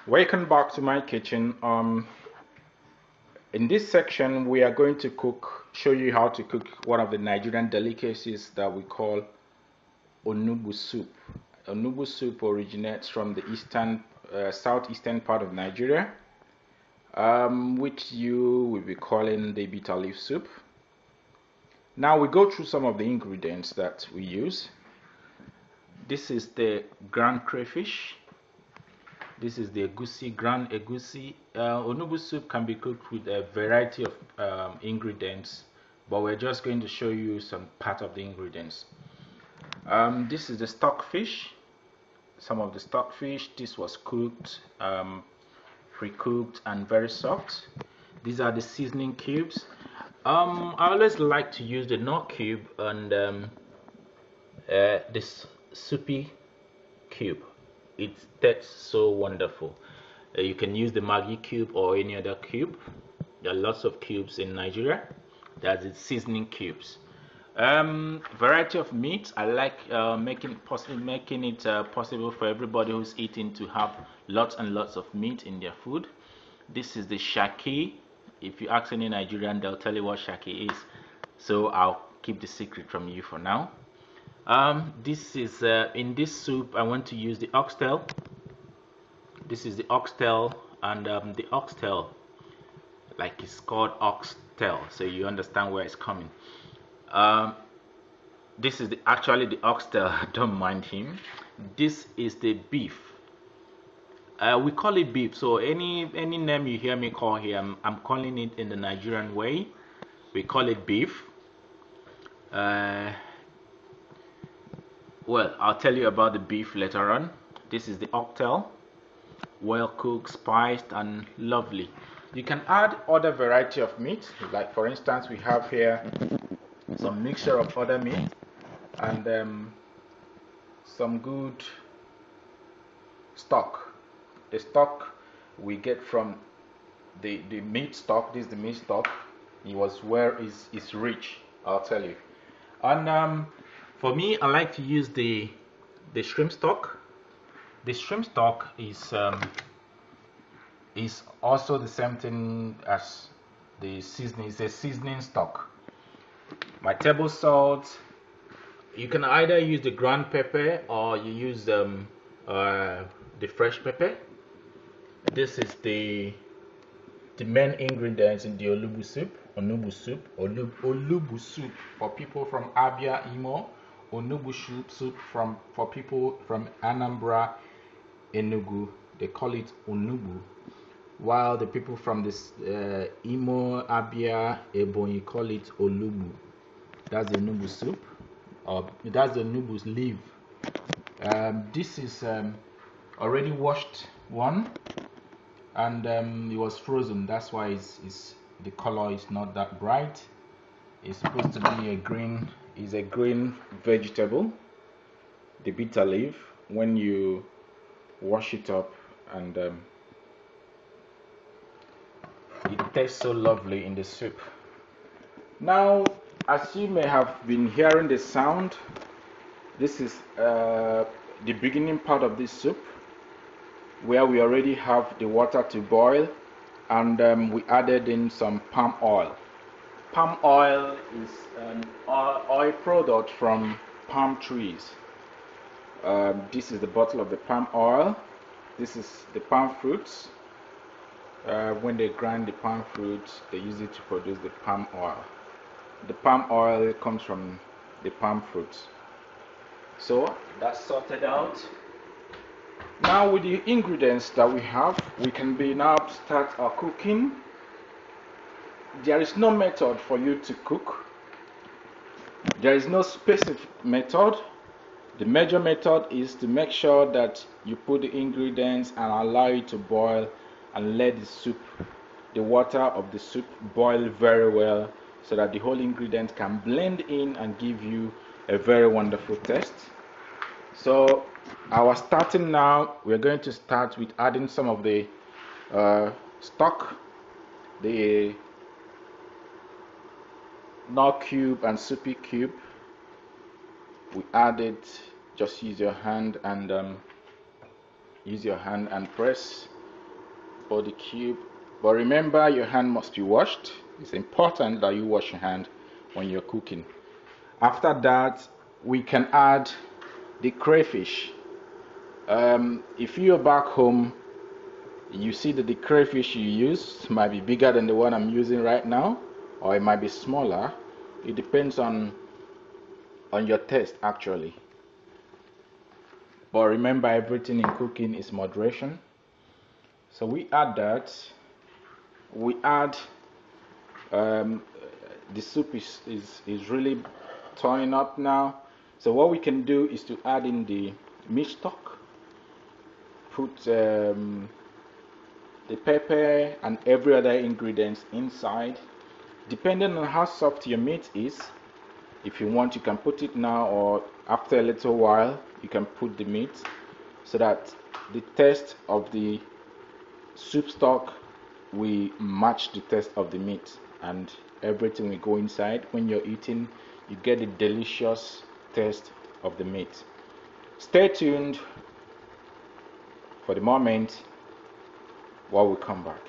Welcome back to my kitchen. In this section, we are going to show you how to cook one of the Nigerian delicacies that we call Onugbu soup. Onugbu soup originates from the southeastern part of Nigeria, which you will be calling the bitter leaf soup. Now we go through some of the ingredients that we use. This is the ground crayfish. This is the ground egusi. Onugbu soup can be cooked with a variety of ingredients, but we're just going to show you some part of the ingredients. This is the stockfish. Some of the stockfish. This was cooked, pre-cooked, and very soft. These are the seasoning cubes. I always like to use the Knorr cube and this soupy cube. It tastes so wonderful. You can use the Maggi cube or any other cube. There are lots of cubes in Nigeria. That's the seasoning cubes. Variety of meat. I like making it possible for everybody who's eating to have lots and lots of meat in their food. This is the shaki. If you ask any Nigerian, they'll tell you what shaki is. So I'll keep the secret from you for now. This is in this soup I want to use the oxtail. This is the oxtail, and the oxtail, like it's called oxtail, so you understand where it's coming. This is actually the oxtail. Don't mind him. This is the beef. We call it beef, so any name you hear me call here, I'm calling it in the Nigerian way. We call it beef. Well, I'll tell you about the beef later on. This is the oxtail, well cooked, spiced, and lovely. You can add other variety of meat, like for instance we have here some mixture of other meat and some good stock. The stock we get from the meat stock. This is the meat stock. It's rich, I'll tell you. And for me, I like to use the shrimp stock. The shrimp stock is also the same thing as the seasoning. It's a seasoning stock. My table salt. You can either use the ground pepper or you use the fresh pepper. This is the main ingredients in the Onugbu soup. Onugbu soup for people from Abia, Imo. Onugbu soup for people from Anambra, Enugu. They call it Onugbu, while the people from this Imo, Abia, Ebonyi call it Olugbu. That's the Onugbu soup, or that's the Onugbu's leaf. This is already washed one, and it was frozen. That's why the color is not that bright. It's supposed to be a green vegetable, the bitter leaf. When you wash it up, and it tastes so lovely in the soup. Now, as you may have been hearing the sound, this is the beginning part of this soup, where we already have the water to boil, and we added in some palm oil. Palm oil is an oil product from palm trees. This is the bottle of the palm oil. This is the palm fruits. When they grind the palm fruits, they use it to produce the palm oil. The palm oil comes from the palm fruits. So that's sorted out. Now with the ingredients that we have, we can now start our cooking. There is no method for you to cook. There is no specific method. The major method is to make sure that you put the ingredients and allow it to boil, and let the water of the soup boil very well, so that the whole ingredient can blend in and give you a very wonderful taste. So our starting now, we're going to start with adding some of the stock, the Knorr cube and soupy cube. We add it. Just use your hand and press. or the cube. But remember, your hand must be washed. It's important that you wash your hand when you're cooking. After that, we can add the crayfish. If you're back home, you see that the crayfish you use might be bigger than the one I'm using right now, or it might be smaller. It depends on your taste actually. But remember, everything in cooking is moderation. So we add that. We add the soup is really turning up now. So what we can do is to add in the meat stock, put the pepper and every other ingredients inside, depending on how soft your meat is. If you want, you can put it now, or after a little while you can put the meat, so that the taste of the soup stock will match the taste of the meat, and everything will go inside. When you're eating, you get the delicious taste of the meat. Stay tuned for the moment while we come back.